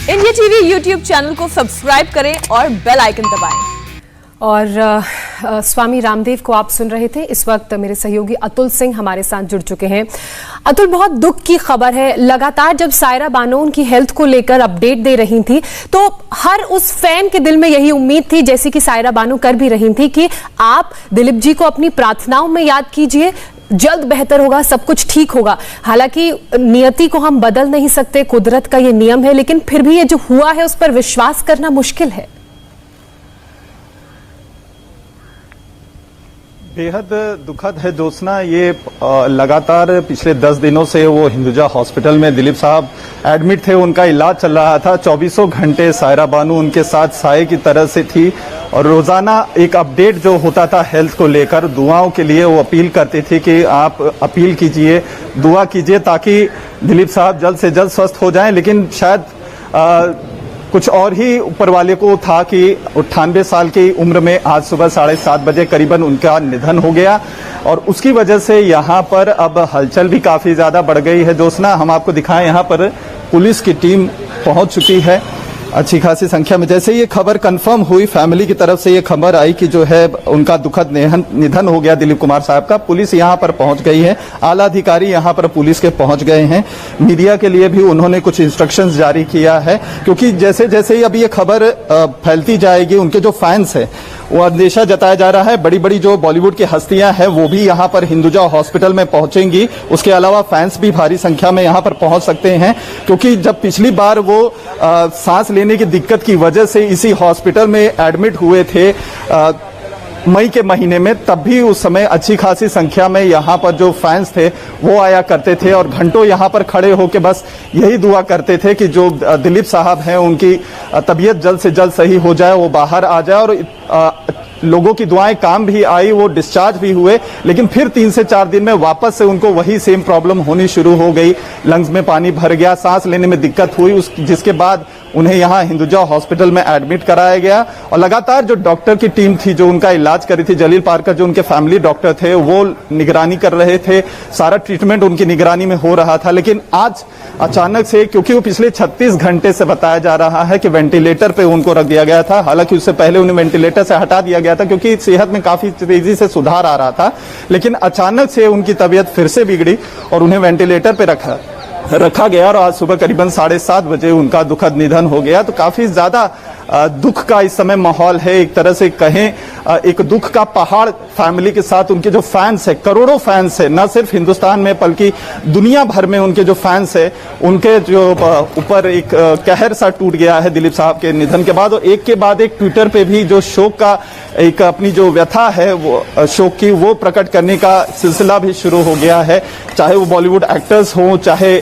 India TV YouTube channel को subscribe करें और बेल आइकन दबाएं। और स्वामी रामदेव को आप सुन रहे थे। इस वक्त मेरे सहयोगी अतुल सिंह हमारे साथ जुड़ चुके हैं। अतुल, बहुत दुख की खबर है। लगातार जब सायरा बानो उनकी हेल्थ को लेकर अपडेट दे रही थी तो हर उस फैन के दिल में यही उम्मीद थी, जैसी कि सायरा बानो कर भी रही थी, कि आप दिलीप जी को अपनी प्रार्थनाओं में याद कीजिए, जल्द बेहतर होगा, सब कुछ ठीक होगा। हालांकि नियति को हम बदल नहीं सकते, कुदरत का ये नियम है, लेकिन फिर भी ये जो हुआ है उस पर विश्वास करना मुश्किल है। बेहद दुखद है दोस्ना। ये लगातार पिछले 10 दिनों से वो हिंदुजा हॉस्पिटल में दिलीप साहब एडमिट थे, उनका इलाज चल रहा था। 24 घंटे सायरा बानो उनके साथ साये की तरह से थी और रोजाना एक अपडेट जो होता था हेल्थ को लेकर, दुआओं के लिए वो अपील करती थी कि आप अपील कीजिए, दुआ कीजिए ताकि दिलीप साहब जल्द से जल्द स्वस्थ हो जाएं। लेकिन शायद कुछ और ही ऊपर वाले को था कि 98 साल की उम्र में आज सुबह 7:30 बजे करीबन उनका निधन हो गया और उसकी वजह से यहाँ पर अब हलचल भी काफी ज्यादा बढ़ गई है। दोस्तना, हम आपको दिखाएं, यहाँ पर पुलिस की टीम पहुंच चुकी है अच्छी खासी संख्या में। जैसे ये खबर कंफर्म हुई, फैमिली की तरफ से ये खबर आई कि जो है उनका दुखद निधन हो गया दिलीप कुमार साहब का, पुलिस यहाँ पर पहुंच गई है, आला अधिकारी यहाँ पर पुलिस के पहुंच गए हैं। मीडिया के लिए भी उन्होंने कुछ इंस्ट्रक्शंस जारी किया है, क्योंकि जैसे जैसे ही अब ये खबर फैलती जाएगी, उनके जो फैंस है वो अंदेशा जताया जा रहा है। बड़ी बड़ी जो बॉलीवुड की हस्तियां हैं वो भी यहाँ पर हिंदुजा हॉस्पिटल में पहुंचेंगी। उसके अलावा फैंस भी भारी संख्या में यहाँ पर पहुंच सकते हैं, क्योंकि जब पिछली बार वो सांस लेने की दिक्कत की वजह से इसी हॉस्पिटल में एडमिट हुए थे मई के महीने में, तब भी उस समय अच्छी खासी संख्या में यहाँ पर जो फैंस थे वो आया करते थे और घंटों यहाँ पर खड़े होकर बस यही दुआ करते थे कि जो दिलीप साहब हैं उनकी तबीयत जल्द से जल्द सही हो जाए, वो बाहर आ जाए। और लोगों की दुआएं काम भी आई, वो डिस्चार्ज भी हुए, लेकिन फिर 3 से 4 दिन में वापस से उनको वही सेम प्रॉब्लम होनी शुरू हो गई। लंग्स में पानी भर गया, सांस लेने में दिक्कत हुई, जिसके बाद उन्हें यहाँ हिंदुजा हॉस्पिटल में एडमिट कराया गया। और लगातार जो डॉक्टर की टीम थी जो उनका इलाज करी थी, जलील पारकर जो उनके फैमिली डॉक्टर थे, वो निगरानी कर रहे थे, सारा ट्रीटमेंट उनकी निगरानी में हो रहा था। लेकिन आज अचानक से, क्योंकि वो पिछले 36 घंटे से बताया जा रहा है कि वेंटिलेटर पे उनको रख दिया गया था, हालांकि उससे पहले उन्हें वेंटिलेटर से हटा दिया गया था क्योंकि सेहत में काफी तेजी से सुधार आ रहा था, लेकिन अचानक से उनकी तबीयत फिर से बिगड़ी और उन्हें वेंटिलेटर पे रखा गया और आज सुबह करीबन 7:30 बजे उनका दुखद निधन हो गया। तो काफी ज्यादा दुख का इस समय माहौल है, एक तरह से कहें एक दुख का पहाड़ फैमिली के साथ। उनके जो फैंस है, करोड़ों फैंस है, न सिर्फ हिंदुस्तान में बल्कि दुनिया भर में उनके जो फैंस है, उनके जो ऊपर एक कहर सा टूट गया है दिलीप साहब के निधन के बाद। और एक के बाद एक ट्विटर पे भी जो शोक का एक अपनी जो व्यथा है वो शोक की, वो प्रकट करने का सिलसिला भी शुरू हो गया है। चाहे वो बॉलीवुड एक्टर्स हों, चाहे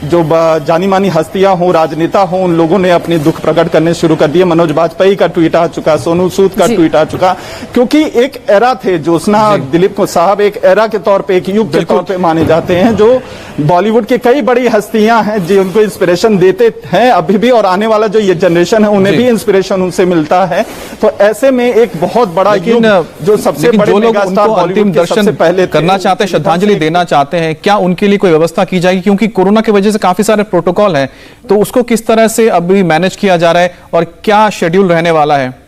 जो जानी मानी हस्तियां हों, राजनेता हों, उन लोगों ने अपने दुख प्रकट करने शुरू कर दिए। मनोज बाजपेयी का ट्वीट आ चुका, सोनू सूद का ट्वीट आ चुका, क्योंकि एक एरा थे ज्योत्सना दिलीप साहब एक एरा के तौर पे, एक युग के तौर पे माने जाते हैं, जो बॉलीवुड की कई बड़ी हस्तियां हैं जो उनको इंस्पिरेशन देते हैं अभी भी, और आने वाला जो ये जनरेशन है उन्हें भी इंस्पिरेशन उनसे मिलता है। तो ऐसे में एक बहुत बड़ा युग, जो सबसे बड़े मेगा स्टार बॉलीवुड के सबसे पहले करना चाहते हैं, श्रद्धांजलि देना चाहते हैं, क्या उनके लिए कोई व्यवस्था की जाएगी? क्योंकि कोरोना की वजह से काफी सारे प्रोटोकॉल हैं, तो उसको किस तरह से अभी मैनेज किया जा रहा है और क्या शेड्यूल रहने वाला है?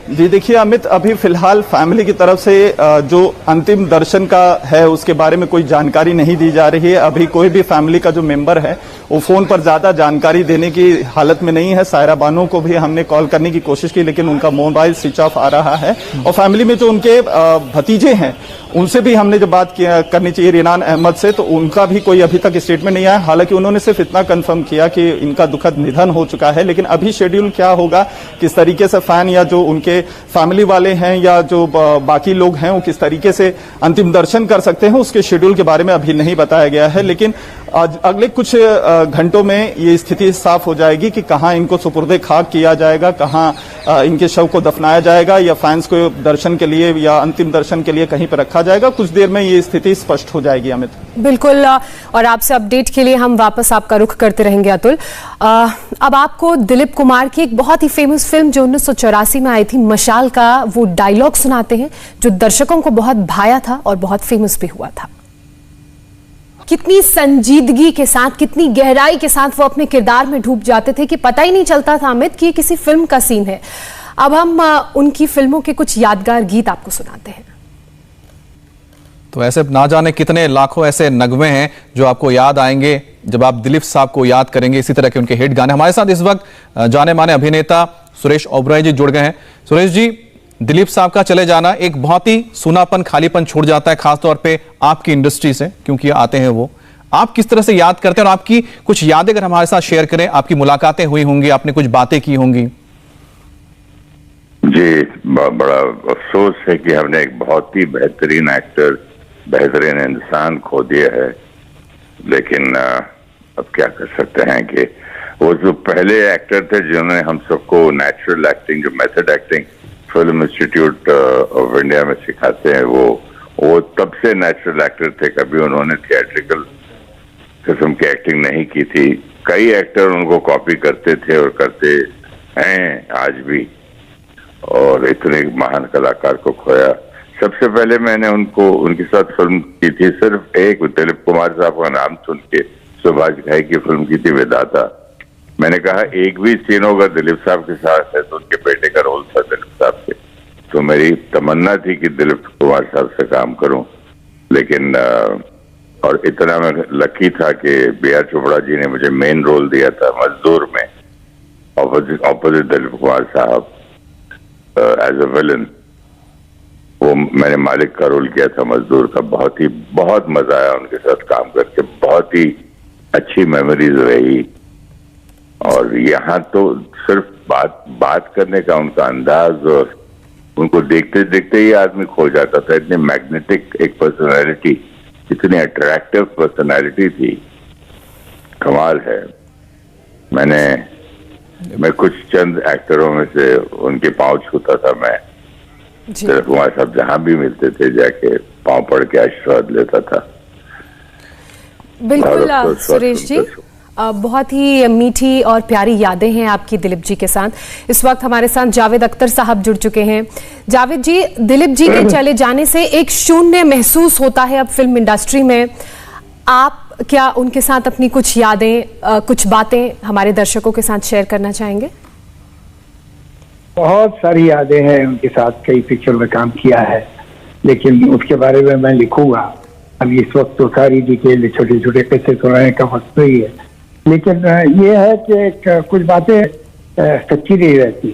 जी देखिए अमित, अभी फिलहाल फैमिली की तरफ से जो अंतिम दर्शन का है उसके बारे में कोई जानकारी नहीं दी जा रही है। अभी कोई भी फैमिली का जो मेंबर है वो फोन पर ज्यादा जानकारी देने की हालत में नहीं है। सायरा बानो को भी हमने कॉल करने की कोशिश की, लेकिन उनका मोबाइल स्विच ऑफ आ रहा है। और फैमिली में जो उनके भतीजे हैं उनसे भी हमने जब बात करनी चाहिए रिनान अहमद से, तो उनका भी कोई अभी तक स्टेटमेंट नहीं आया। हालांकि उन्होंने सिर्फ इतना कंफर्म किया कि इनका दुखद निधन हो चुका है, लेकिन अभी शेड्यूल क्या होगा, किस तरीके से फैन या जो उनके फैमिली वाले हैं या जो बाकी लोग हैं वो किस तरीके से अंतिम दर्शन कर सकते हैं, उसके शेड्यूल के बारे में अभी नहीं बताया गया है। लेकिन अगले कुछ घंटों में ये स्थिति साफ हो जाएगी कि कहां इनको सुपुर्दे खाक किया जाएगा, कहां इनके शव को दफनाया जाएगा, या फैंस को दर्शन के लिए या अंतिम दर्शन के लिए कहीं पर रखा जाएगा। कुछ देर में ये स्थिति स्पष्ट हो जाएगी अमित। बिल्कुल, और आपसे अपडेट के लिए हम वापस आपका रुख करते रहेंगे अतुल। अब आपको दिलीप कुमार की एक बहुत ही फेमस फिल्म जो 1984 में आई थी, मशाल का वो डायलॉग सुनाते हैं जो दर्शकों को बहुत भाया था और बहुत फेमस भी हुआ था। कितनी संजीदगी के साथ, कितनी गहराई के साथ वो अपने किरदार में डूब जाते थे कि पता ही नहीं चलता था अमित कि ये किसी फिल्म का सीन है। अब हम उनकी फिल्मों के कुछ यादगार गीत आपको सुनाते हैं। तो ऐसे ना जाने कितने लाखों ऐसे नगमे हैं जो आपको याद आएंगे जब आप दिलीप साहब को याद करेंगे, इसी तरह के उनके हिट गाने। हमारे साथ इस वक्त जाने माने अभिनेता सुरेश ओबराय जी जुड़ गए हैं। सुरेश जी, दिलीप साहब का चले जाना एक बहुत ही सूनापन, खालीपन छोड़ जाता है, खासतौर पे आपकी इंडस्ट्री से, क्योंकि आते हैं वो। आप किस तरह से याद करते हैं और आपकी कुछ यादें अगर हमारे साथ शेयर करें, आपकी मुलाकातें हुई होंगी, आपने कुछ बातें की होंगी। जी, बड़ा अफसोस है कि हमने एक बहुत ही बेहतरीन एक्टर, बेहतरीन इंसान खो दिया है, लेकिन अब क्या कर सकते हैं कि वो जो पहले एक्टर थे जिन्होंने हम सबको नेचुरल एक्टिंग, जो method acting film institute of India में सिखाते हैं, वो तब से नेचुरल एक्टर थे। कभी उन्होंने थिएट्रिकल किस्म की एक्टिंग नहीं की थी। कई एक्टर उनको कॉपी करते थे और करते हैं आज भी, और इतने महान कलाकार को खोया। सबसे पहले मैंने उनके साथ फिल्म की थी, सिर्फ एक, दिलीप कुमार साहब का नाम सुन के सुभाष घाई की फिल्म की थी विधाता। मैंने कहा एक भी सीन होगा दिलीप साहब के साथ है तो उनके बेटे का रोल था दिलीप साहब से, तो मेरी तमन्ना थी कि दिलीप कुमार साहब से काम करूं। लेकिन और इतना मैं लकी था कि B.R. चोपड़ा जी ने मुझे मेन रोल दिया था मजदूर में, ऑपोजिट दिलीप कुमार साहब एज अ विलन। वो मैंने मालिक का रोल किया था मजदूर का। बहुत मजा आया उनके साथ काम करके, बहुत ही अच्छी मेमोरीज रही। और यहाँ तो सिर्फ बात करने का उनका अंदाज, और उनको देखते देखते ही आदमी खो जाता था। इतनी मैग्नेटिक एक पर्सनालिटी, इतनी अट्रैक्टिव पर्सनालिटी थी, कमाल है। मैं कुछ चंद एक्टरों में से उनके पांव छूता था। मैं दिलीप कुमार साहब जहां भी मिलते थे जाके पांव पड़ के आशीर्वाद लेता था। बिल्कुल सुरेश जी, बहुत ही मीठी और प्यारी यादें हैं आपकी दिलीप जी के साथ। इस वक्त हमारे साथ जावेद अख्तर साहब जुड़ चुके हैं। जावेद जी, दिलीप जी के चले जाने से एक शून्य महसूस होता है अब फिल्म इंडस्ट्री में। आप क्या उनके साथ अपनी कुछ यादें, कुछ बातें हमारे दर्शकों के साथ शेयर करना चाहेंगे? बहुत सारी यादें हैं उनके साथ, कई पिक्चर में काम किया है, लेकिन उसके बारे में मैं लिखूंगा। अब इस वक्त तो सारी डिटेल, छोटे छोटे किस्से सुनाने का वक्त नहीं है, लेकिन ये है कि कुछ बातें सच्ची नहीं रहती।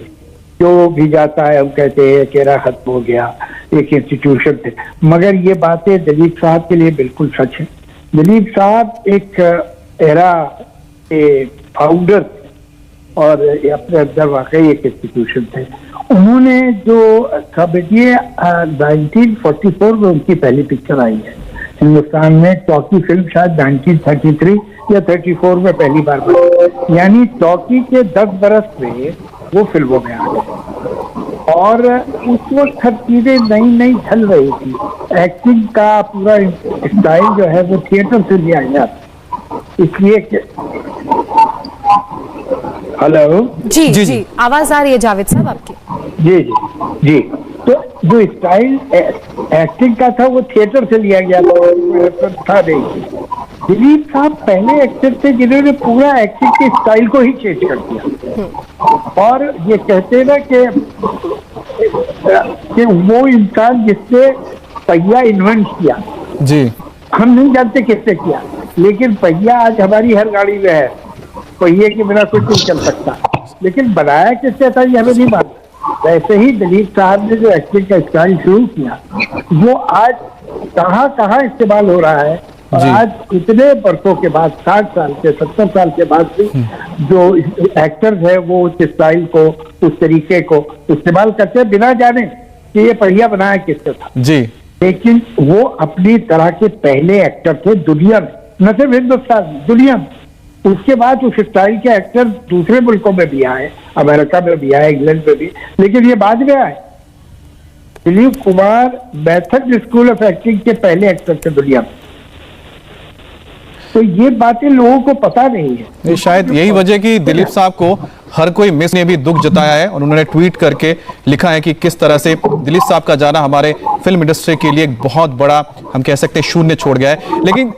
जो भी जाता है हम कहते हैं कि राह खत्म हो गया, एक इंस्टीट्यूशन थे, मगर ये बातें दिलीप साहब के लिए बिल्कुल सच है। दिलीप साहब एक एरा के फाउंडर और अपने अंदर वाकई एक इंस्टीट्यूशन थे। उन्होंने जो समझिए 1944 में उनकी पहली पिक्चर आई है हिंदुस्तान में, टॉकी फिल्म शायद 1933 या 34 में पहली बार बनी, यानी टॉकी के 10 बरस में वो फिल्मों में आ गए। और उस वक्त हर चीजें नई चल रही थी। एक्टिंग का पूरा स्टाइल जो है वो थिएटर से लिया गया, इसलिए हेलो जी, आवाज आ रही है जावेद साहब आपकी? जी। तो जो स्टाइल एक्टिंग का था वो थिएटर से लिया गया था। दिलीप साहब पहले एक्टर थे जिन्होंने पूरा एक्टिंग के स्टाइल को ही चेंज कर दिया। और ये कहते ना कि वो इंसान जिसने पहिया इन्वेंट किया, जी, हम नहीं जानते किसने किया, लेकिन पहिया आज हमारी हर गाड़ी में है। पहिए के बिना कुछ नहीं चल सकता, लेकिन बनाया किसने था ये हमें नहीं मालूम। वैसे ही दिलीप साहब ने जो एक्टिंग का स्टाइल शुरू किया, वो आज कहाँ इस्तेमाल हो रहा है। और आज इतने वर्षों के बाद, 60 साल के 70 साल के बाद भी जो एक्टर्स है वो उस स्टाइल को, उस तरीके को इस्तेमाल करते हैं बिना जाने कि ये पहिया बनाया किसने था। जी, लेकिन वो अपनी तरह के पहले एक्टर थे दुनिया में, न सिर्फ हिंदुस्तान, दुनिया में। उसके बाद उस स्टाइल के एक्टर दूसरे मुल्कों में भी आए, अमेरिका में भी आए, इंग्लैंड में भी, लेकिन ये बाद में आए। Dilip Kumar method school of acting के पहले एक्टर थे दुनिया में। तो ये बातें लोगों को पता नहीं है। शायद यही वजह कि दिलीप साहब को हर कोई मिस ने भी दुख जताया है और उन्होंने ट्वीट करके लिखा है कि किस तरह से दिलीप साहब का जाना हमारे फिल्म इंडस्ट्री के लिए एक बहुत बड़ा हम कह सकते हैं शून्य छोड़ गया है। लेकिन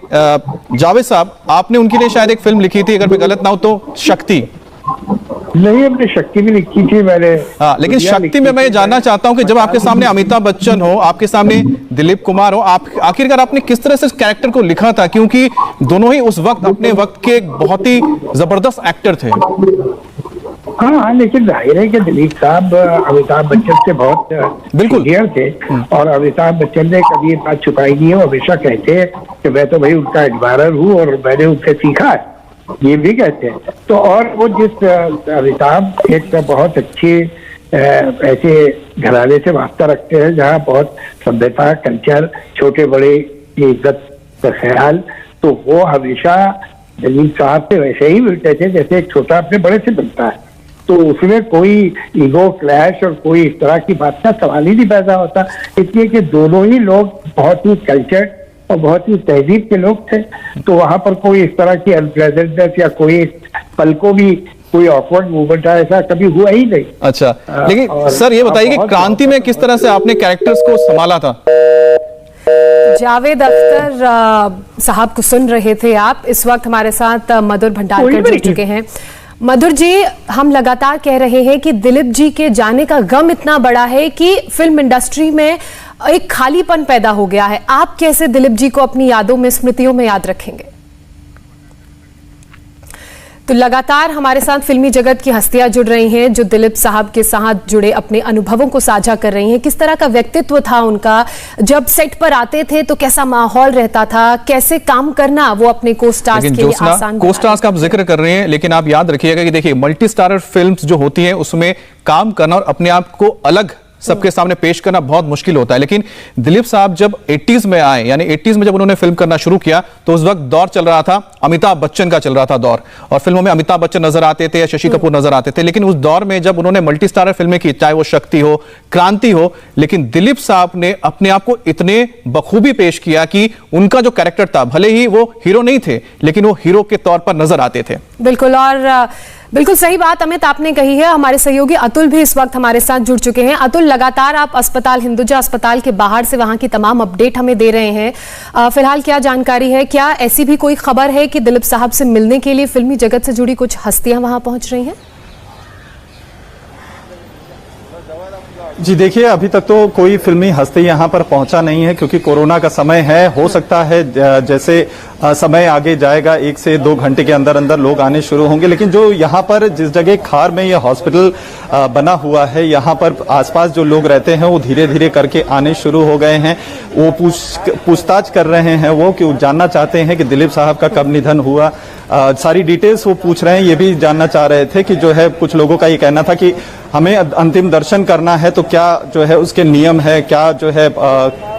जावेद साहब, आपने उनके लिए शायद एक फिल्म लिखी थी, अगर मैं गलत ना हो तो शक्ति। नहीं, अपनी शक्ति भी लिखी थी मैंने। हाँ, लेकिन शक्ति में मैं ये जानना चाहता हूं कि जब आपके सामने अमिताभ बच्चन हो, आपके सामने दिलीप कुमार हो, आप आखिरकार आपने किस तरह से इस कैरेक्टर को लिखा था, क्योंकि दोनों ही उस वक्त अपने वक्त के बहुत ही जबरदस्त एक्टर थे। हाँ, लेकिन जाहिर है कि दिलीप साहब अमिताभ बच्चन से बहुत बिल्कुल सीनियर थे, और अमिताभ बच्चन ने कभी ये बात छुपाई नहीं है। वो हमेशा कहते हैं कि मैं तो भाई उनका एडमायरर हूँ और मैंने उनसे सीखा है, ये भी कहते हैं। तो और वो जिस अमिताभ एक बहुत अच्छे ऐसे घराने से वास्ता रखते हैं जहाँ बहुत सभ्यता, कल्चर, छोटे बड़े की इज्जत का ख्याल, तो वो हमेशा दिलीप साहब से वैसे ही मिलते थे जैसे एक छोटा अपने बड़े से मिलता है। तो उसमें कोई ईगो क्लैश और कोई इस तरह की बात का सवाल ही नहीं पैदा होता, इसलिए कि दोनों ही लोग बहुत ही कल्चर्ड और बहुत ही तहजीब के लोग थे। तो वहां पर कोई इस तरह की अनप्लेजेंटनेस या कोई पल को भी कोई ऑकवर्ड मूवमेंट ऐसा कभी हुआ ही नहीं। अच्छा, लेकिन सर ये बताइए कि क्रांति में किस तरह से आपने कैरेक्टर्स को संभाला था? जावेद अख्तर साहब को सुन रहे थे आप। इस वक्त हमारे साथ मधुर भंडारकर जुड़ चुके हैं। मधुर जी, हम लगातार कह रहे हैं कि दिलीप जी के जाने का गम इतना बड़ा है कि फिल्म इंडस्ट्री में एक खालीपन पैदा हो गया है। आप कैसे दिलीप जी को अपनी यादों में, स्मृतियों में याद रखेंगे? तो लगातार हमारे साथ फिल्मी जगत की हस्तियां जुड़ रही हैं जो दिलीप साहब के साथ जुड़े अपने अनुभवों को साझा कर रही हैं। किस तरह का व्यक्तित्व था उनका, जब सेट पर आते थे तो कैसा माहौल रहता था, कैसे काम करना वो अपने को स्टार्स के लिए आसान। को स्टार्स का आप जिक्र कर रहे हैं, लेकिन आप याद रखिएगा कि देखिए मल्टी स्टारर फिल्म्स जो होती हैं उसमें काम करना और अपने आप को अलग सबके सामने पेश करना बहुत मुश्किल होता है। लेकिन दिलीप साहब जब 80s में आए, यानी 80s में जब उन्होंने फिल्म करना शुरू किया, तो उस वक्त दौर चल रहा था अमिताभ बच्चन का, चल रहा था दौर, और फिल्मों में अमिताभ बच्चन नजर आते थे या शशि कपूर नजर आते थे। लेकिन उस दौर में जब उन्होंने मल्टी स्टारर फिल्में की, चाहे वो शक्ति हो, क्रांति हो, लेकिन दिलीप साहब ने अपने आप को इतने बखूबी पेश किया कि उनका जो कैरेक्टर था, भले ही वो हीरो नहीं थे, लेकिन वो हीरो के तौर पर नजर आते थे। बिल्कुल, और बिल्कुल सही बात अमित आपने कही है। हमारे सहयोगी अतुल भी इस वक्त हमारे साथ जुड़ चुके हैं। अतुल, लगातार आप अस्पताल, हिंदुजा अस्पताल के बाहर से वहां की तमाम अपडेट हमें दे रहे हैं। फिलहाल क्या जानकारी है? क्या ऐसी भी कोई खबर है कि दिलीप साहब से मिलने के लिए फिल्मी जगत से जुड़ी कुछ हस्तियां वहां पहुंच रही हैं? जी देखिए, अभी तक तो कोई फिल्मी हस्ती यहाँ पर पहुंचा नहीं है, क्योंकि कोरोना का समय है। हो सकता है जैसे समय आगे जाएगा, 1 से 2 घंटे के अंदर अंदर लोग आने शुरू होंगे। लेकिन जो यहाँ पर जिस जगह खार में यह हॉस्पिटल बना हुआ है, यहाँ पर आसपास जो लोग रहते हैं वो धीरे धीरे करके आने शुरू हो गए हैं। वो पूछताछ कर रहे हैं, वो क्यों जानना चाहते हैं कि दिलीप साहब का कब निधन हुआ। सारी डिटेल्स वो पूछ रहे हैं। ये भी जानना चाह रहे थे कि जो है कुछ लोगों का ये कहना था कि हमें अंतिम दर्शन करना है तो क्या जो है उसके नियम है, क्या जो है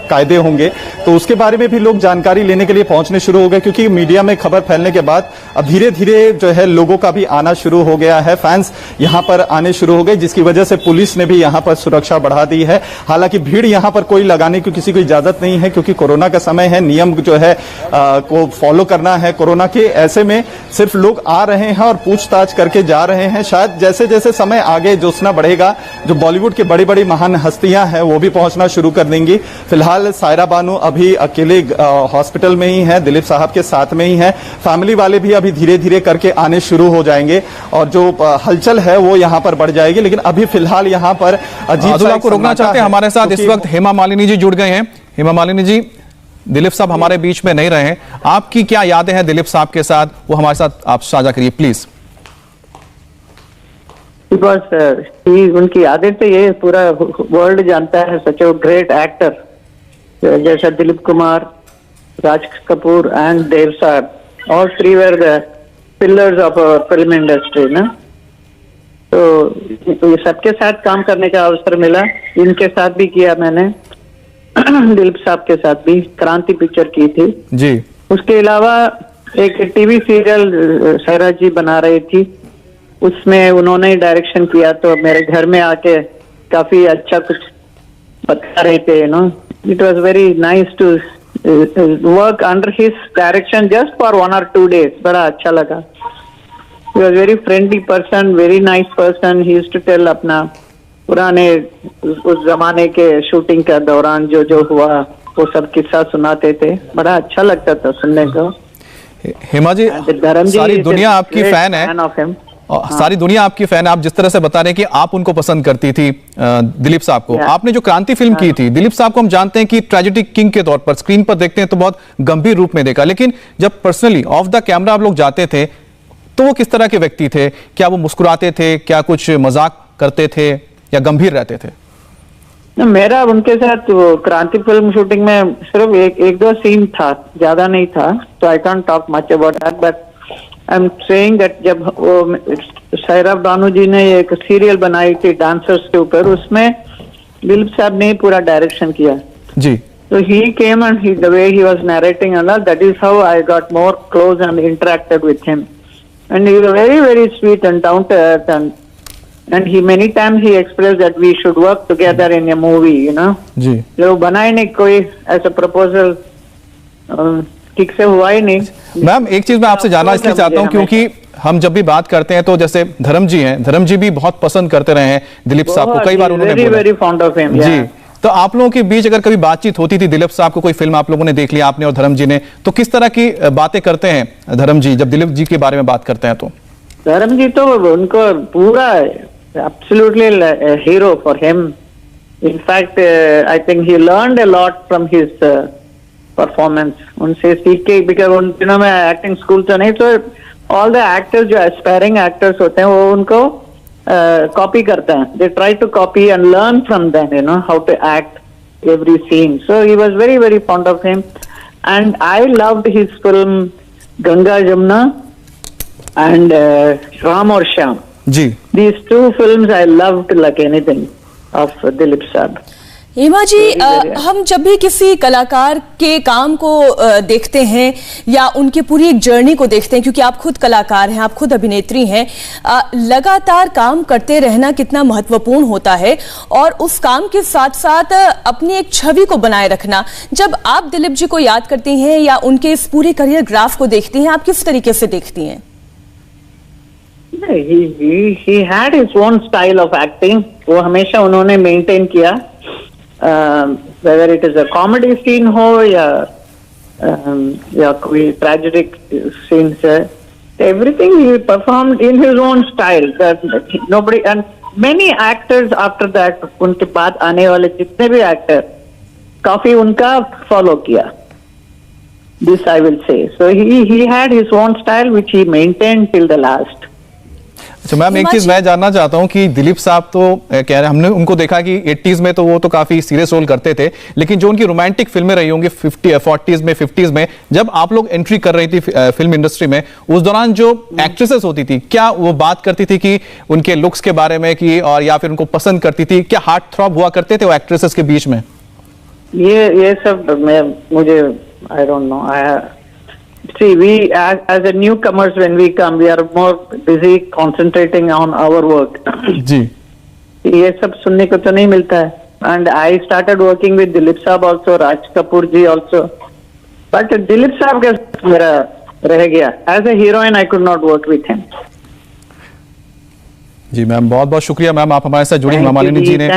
कायदे होंगे, तो उसके बारे में भी लोग जानकारी लेने के लिए पहुंचने शुरू हो गए। क्योंकि मीडिया में खबर फैलने के बाद अब धीरे धीरे जो है लोगों का भी आना शुरू हो गया है, फैंस यहां पर आने शुरू हो गए, जिसकी वजह से पुलिस ने भी यहां पर सुरक्षा बढ़ा दी है। हालांकि भीड़ यहां पर कोई लगाने की किसी को इजाजत नहीं है, क्योंकि कोरोना का समय है, नियम जो है को फॉलो करना है कोरोना के। ऐसे में सिर्फ लोग आ रहे हैं और पूछताछ करके जा रहे हैं। शायद जैसे जैसे समय आगे जोशना बढ़ेगा, जो बॉलीवुड के बड़ी बड़ी महान हस्तियां हैं वो भी पहुंचना शुरू कर देंगी। फिलहाल सायरा बानू अभी अकेले हॉस्पिटल में ही है, दिलीप साहब के साथ में ही है। फैमिली वाले भी अभी धीरे धीरे करके आने शुरू हो जाएंगे और जो हलचल है वो यहाँ पर बढ़ जाएगी। लेकिन अभी फिलहाल यहाँ पर आपको रोकना चाहते हैं, हमारे साथ इस वक्त हेमा मालिनी जी जुड़ गए हैं। हेमा मालिनी जी, दिलीप साहब हमारे बीच में नहीं रहे हैं, आपकी क्या यादें हैं दिलीप साहब के साथ, वो हमारे साथ आप साझा करिए प्लीज। उनकी यादें तो ये पूरा वर्ल्ड जानता है, सच ए ग्रेट एक्टर जैसा दिलीप कुमार, राज कपूर एंड देव साहब, all three were the pillars of our film industry ना। तो ये सबके साथ काम करने का अवसर मिला, इनके साथ भी किया मैंने, दिलीप साहब के साथ भी क्रांति पिक्चर की थी जी। उसके अलावा एक टीवी सीरियल सायरा जी बना रही थी, उसमें उन्होंने डायरेक्शन किया, तो मेरे घर में आके काफी अच्छा कुछ बता रहे थे। It was very nice to work under his direction just for 1 or 2 days. बड़ा अच्छा लगा। He was very friendly person, very nice person. He used to tell अपना पुराने उस जमाने के शूटिंग के दौरान जो जो हुआ वो सब किस्सा सुनाते थे, बड़ा अच्छा लगता था सुनने को। हेमा जी, धर्मजी सारी दुनिया आपकी फैन है ऑफ हिम। और सारी दुनिया आपकी फैन है। आप जिस तरह से बता रहे हैं कि आप उनको पसंद करती थी, दिलीप साहब को, आपने जो क्रांति फिल्म की थी, दिलीप साहब को हम जानते हैं कि ट्रेजेडी किंग के तौर पर स्क्रीन पर देखते हैं तो बहुत गंभीर रूप में देखा, लेकिन जब पर्सनली ऑफ द कैमरा आप लोग जाते थे तो वो किस तरह के व्यक्ति थे? क्या वो मुस्कुराते थे, क्या कुछ मजाक करते थे या गंभीर रहते थे? मेरा उनके साथ वो क्रांति फिल्म शूटिंग में सिर्फ एक दो सीन था, ज्यादा नहीं था, तो I can't talk much about that, but I am saying that जब वो सायरा बानू जी ने एक सीरियल बनाई थी डांसर्स के ऊपर, उसमें दिलीप साहब ने पूरा डायरेक्शन किया जी। So he came and the way he was narrating and all, that is how I got more close and interacted with him. And he was very, very sweet and down to earth, and he many times he expressed that we should work together in a movie, you know. जी। जो बनाए नहीं कोई ऐसा proposal ठीक से हुआ ही नहीं। Ma'am, एक चीज मैं आपसे जानना इसलिए चाहता हूं क्योंकि हम जब भी बात करते हैं तो जैसे धर्म जी हैं, धर्म जी भी बहुत पसंद करते रहे हैं दिलीप साहब को, कई बार उन्होंने वेरी बोला। वेरी फॉन्ड ऑफ हिम जी। तो आप लोगों के बीच अगर कभी बातचीत होती थी, दिलीप साहब को कोई फिल्म आप लोगों ने देख लिया, आपने और धर्म जी ने, तो किस तरह की बातें करते हैं धर्म जी जब दिलीप जी के बारे में बात करते हैं? तो धर्म जी तो उनको पूरा absolutely hero for him. In fact I think he learned a lot from his performance, उनसे सीख के, बिकॉज उन दिनों में एक्टिंग स्कूल तो नहीं, तो ऑल द एक्टर्स जो एस्पायरिंग एक्टर्स होते हैं वो उनको कॉपी करते हैं, they try to copy and learn from them, you know, how to act every scene. So he was very very fond of him and I loved his film Ganga Jamuna and Ram और Shyam ji. These two films I loved like anything of Dilip Sahab. Hema जी, हम जब भी किसी कलाकार के काम को देखते हैं या उनकी पूरी एक जर्नी को देखते हैं, क्योंकि आप खुद कलाकार हैं, आप खुद अभिनेत्री हैं, लगातार काम करते रहना कितना महत्वपूर्ण होता है और उस काम के साथ साथ अपनी एक छवि को बनाए रखना। जब आप दिलीप जी को याद करती हैं या उनके इस पूरे करियर ग्राफ को देखती हैं, आप किस तरीके से देखती हैं? He had his own style of acting, वो हमेशा उन्होंने मेंटेन किया, whether it is a comedy scene हो या कोई tragic scenes है, everything he performed in his own style that nobody, and many actors after that, उनके बाद आने वाले जितने भी एक्टर काफी उनका फॉलो किया, this I will say. So he had his own style which he maintained till the last. अच्छा मैम, एक चीज मैं जानना चाहता हूं कि दिलीप साहब तो कह रहे हैं, हमने उनको देखा कि 80s में तो वो तो काफी सीरियस रोल करते थे, लेकिन जो उनकी रोमांटिक फिल्में रही होंगी 40s में, 50s में, जब आप लोग एंट्री कर रही थी फिल्म इंडस्ट्री में, उस दौरान जो एक्ट्रेसेस होती थी, क्या वो बात करती थी कि उनके लुक्स के बारे में कि, और या फिर उनको पसंद करती थी? क्या हार्ट थ्रॉब हुआ करते थे वो एक्ट्रेसेस के बीच में? ये सब मुझे I don't know. See, we as a newcomers, when we come, we are more busy concentrating on our work. जी। ये सब सुनने को तो नहीं मिलता है। And I started working with Dilip Saab also, Raj Kapoor ji also. But Dilip Saab के साथ मेरा रह गया। As a heroine, I could not work with him. जी मैम, बहुत बहुत शुक्रिया मैम, आप हमारे साथ जुड़ी। हेमा मालिनी जी ने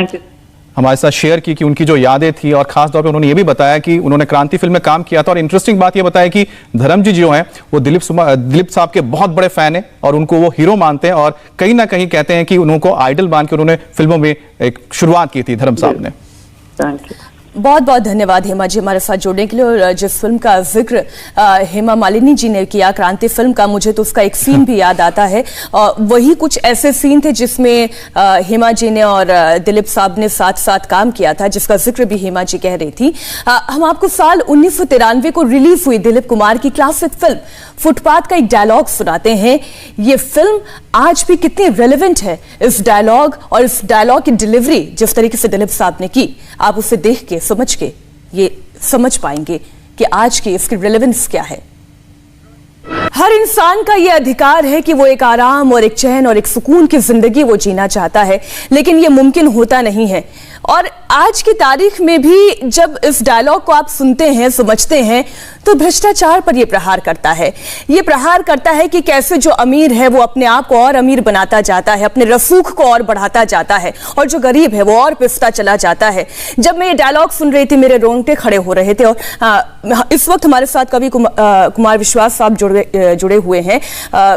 हमारे साथ शेयर की उनकी जो यादें थी, और खास तौर पे उन्होंने ये भी बताया कि उन्होंने क्रांति फिल्म में काम किया था, और इंटरेस्टिंग बात ये बताया कि धर्म जी जो हैं वो दिलीप साहब के बहुत बड़े फैन हैं और उनको वो हीरो मानते हैं, और कहीं ना कहीं कहते हैं कि उनको आइडल मान के उन्होंने फिल्मों में एक शुरुआत की थी धर्म साहब ने। Thank you. बहुत बहुत धन्यवाद हेमा जी हमारे साथ जुड़ने के लिए। और जिस फिल्म का जिक्र हेमा मालिनी जी ने किया, क्रांति फिल्म का, मुझे तो उसका एक सीन भी याद आता है। वही कुछ ऐसे सीन थे जिसमें हेमा जी ने और दिलीप साहब ने साथ साथ काम किया था, जिसका जिक्र भी हेमा जी कह रही थी। हम आपको साल 1993 को रिलीज हुई दिलीप कुमार की क्लासिक फिल्म फुटपाथ का एक डायलॉग सुनाते हैं। ये फिल्म आज भी कितनी रेलेवेंट है, इस डायलॉग और इस डायलॉग की डिलीवरी जिस तरीके से दिलीप साहब ने की, आप उसे देख के समझ के ये समझ पाएंगे कि आज की इसकी रेलेवेंस क्या है। हर इंसान का ये अधिकार है कि वो एक आराम और एक चैन और एक सुकून की जिंदगी वो जीना चाहता है, लेकिन ये मुमकिन होता नहीं है। और आज की तारीख में भी जब इस डायलॉग को आप सुनते हैं, समझते हैं, तो भ्रष्टाचार पर यह प्रहार करता है। ये प्रहार करता है कि कैसे जो अमीर है वो अपने आप को और अमीर बनाता जाता है, अपने रसूख को और बढ़ाता जाता है, और जो गरीब है वो और पिसता चला जाता है। जब मैं ये डायलॉग सुन रही थी मेरे रोंगटे खड़े हो रहे थे। और इस वक्त हमारे साथ कवि कुमार विश्वास साहब जुड़े हुए हैं।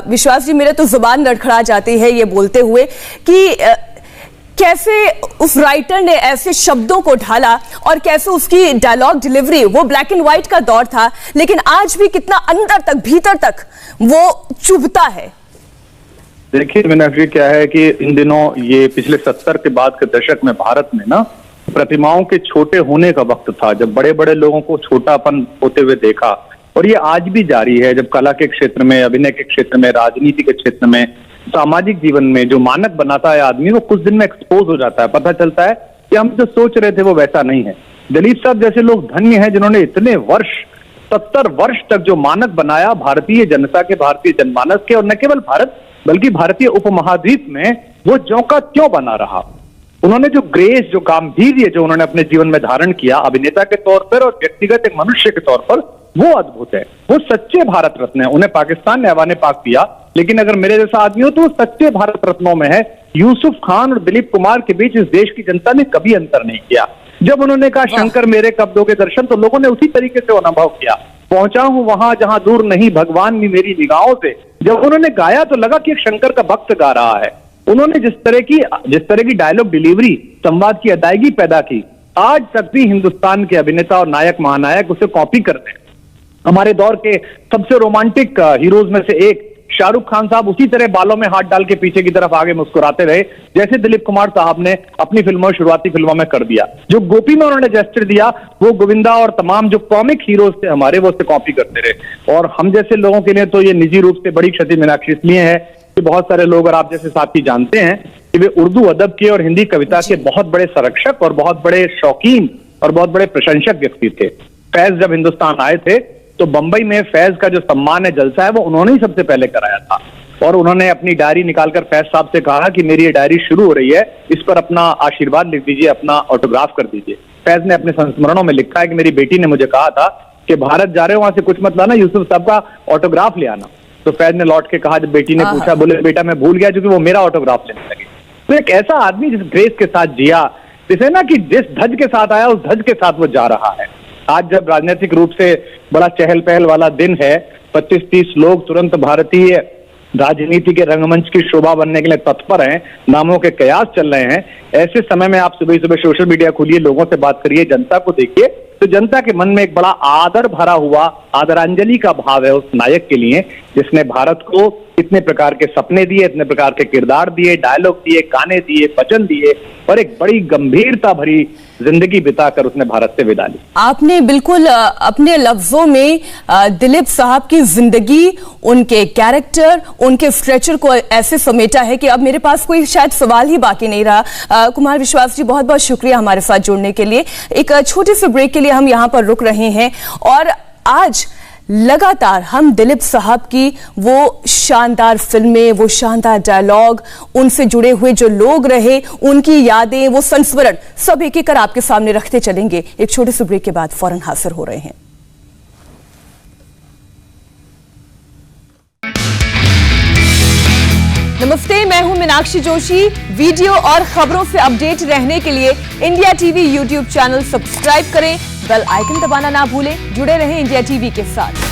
विश्वास जी, मेरे तो जुबान लड़खड़ा जाती है ये बोलते हुए कि कैसे उस राइटर ने ऐसे शब्दों को ढाला और कैसे उसकी डायलॉग डिलीवरी, वो ब्लैक एंड व्हाइट का दौर था, लेकिन आज भी कितना अंदर तक, भीतर तक वो चुभता है। देखिए मीनाक्षी, क्या है कि इन दिनों ये पिछले 70 के बाद के दशक में भारत में ना प्रतिमाओं के छोटे होने का वक्त था, जब बड़े बड़े लोगों को छोटापन होते हुए देखा। और ये आज भी जारी है, जब कला के क्षेत्र में, अभिनय के क्षेत्र में, राजनीति के क्षेत्र में, सामाजिक जीवन में जो मानक बनाता है आदमी, वो कुछ दिन में एक्सपोज हो जाता है। पता चलता है कि हम जो सोच रहे थे वो वैसा नहीं है। दिलीप साहब जैसे लोग धन्य हैं जिन्होंने इतने वर्ष, 70 वर्ष तक जो मानक बनाया भारतीय जनता के, भारतीय जनमानस के, और न केवल भारत बल्कि भारतीय उपमहाद्वीप में, वो ज्यों का त्यों बना रहा। उन्होंने जो ग्रेस, जो गांभीर्य जो उन्होंने अपने जीवन में धारण किया, अभिनेता के तौर पर और व्यक्तिगत एक मनुष्य के तौर पर, वो अद्भुत है। वो सच्चे भारत रत्न है। उन्हें पाकिस्तान ने ऐवान पाक दिया, लेकिन अगर मेरे जैसा आदमी हो तो वो सच्चे भारत रत्नों में है। यूसुफ खान और दिलीप कुमार के बीच इस देश की जनता ने कभी अंतर नहीं किया। जब उन्होंने कहा शंकर मेरे कब दोगे दर्शन, तो लोगों ने उसी तरीके से अनुभव किया। पहुंचा हूं वहां जहां दूर नहीं भगवान भी मेरी निगाहों से, जब उन्होंने गाया तो लगा कि एक शंकर का भक्त गा रहा है। उन्होंने जिस तरह की डायलॉग डिलीवरी, संवाद की अदायगी पैदा की, आज तक भी हिंदुस्तान के अभिनेता और नायक महानायक उसे कॉपी करते हैं। हमारे दौर के सबसे रोमांटिक हीरोज में से एक शाहरुख खान साहब उसी तरह बालों में हाथ डाल के पीछे की तरफ आगे मुस्कुराते रहे, जैसे दिलीप कुमार साहब ने अपनी फिल्मों, शुरुआती फिल्मों में कर दिया। जो गोपी में उन्होंने जेस्चर दिया, वो गोविंदा और तमाम जो कॉमिक हीरोज थे हमारे, वो उससे कॉपी करते रहे। और हम जैसे लोगों के लिए तो ये निजी रूप से बड़ी क्षति मीनाक्षी इसलिए है कि बहुत सारे लोग, और आप जैसे साथी जानते हैं, कि वे उर्दू अदब के और हिंदी कविता के बहुत बड़े संरक्षक और बहुत बड़े शौकीन और बहुत बड़े प्रशंसक व्यक्ति थे। फैज जब हिंदुस्तान आए थे तो बंबई में फैज का जो सम्मान है, जलसा है, वो उन्होंने ही सबसे पहले कराया था। और उन्होंने अपनी डायरी निकालकर फैज साहब से कहा कि मेरी ये डायरी शुरू हो रही है, इस पर अपना आशीर्वाद लिख दीजिए, अपना ऑटोग्राफ कर दीजिए। फैज ने अपने संस्मरणों में लिखा है कि मेरी बेटी ने मुझे कहा था कि भारत जा रहे हो, वहां से कुछ मत लाना, यूसुफ साहब का ऑटोग्राफ ले आना। तो फैज ने लौट के कहा, जब बेटी ने पूछा, बोले बेटा मैं भूल गया, क्योंकि वो मेरा ऑटोग्राफ लेने लगे। तो एक ऐसा आदमी जिस ग्रेस के साथ जिया, जिसे ना कि जिस धज के साथ आया उस धज के साथ वो जा रहा है। आज जब राजनीतिक रूप से बड़ा चहल पहल वाला दिन है, 25-30 लोग तुरंत भारतीय राजनीति के रंगमंच की शोभा बनने के लिए तत्पर हैं, नामों के कयास चल रहे हैं। ऐसे समय में आप सुबह सुबह सोशल मीडिया खोलिए, लोगों से बात करिए, जनता को देखिए, तो जनता के मन में एक बड़ा आदर भरा हुआ आदरांजलि का भाव है उस नायक के लिए, जिसने भारत को इतने प्रकार के सपने दिए, इतने प्रकार के किरदार दिए, डायलॉग दिए, गाने दिए, वचन दिए, और एक बड़ी गंभीरता भरी जिंदगी बिताकर उसने भारत से विदा ली। आपने बिल्कुल अपने लफ्जों में दिलीप साहब की जिंदगी, उनके कैरेक्टर, उनके स्ट्रेचर को ऐसे समेटा है कि अब मेरे पास कोई शायद सवाल ही बाकी नहीं रहा। कुमार विश्वास जी, बहुत बहुत शुक्रिया हमारे साथ जुड़ने के लिए। एक छोटे से ब्रेक के लिए हम यहाँ पर रुक रहे हैं, और आज लगातार हम दिलीप साहब की वो शानदार फिल्में, वो शानदार डायलॉग, उनसे जुड़े हुए जो लोग रहे, उनकी यादें, वो संस्मरण, सब एक एक कर आपके सामने रखते चलेंगे। एक छोटे से ब्रेक के बाद फौरन हाजिर हो रहे हैं। नमस्ते, मैं हूं मीनाक्षी जोशी। वीडियो और खबरों से अपडेट रहने के लिए India TV YouTube channel subscribe करें, बेल आइकन दबाना ना भूलें। जुड़े रहें इंडिया टीवी के साथ।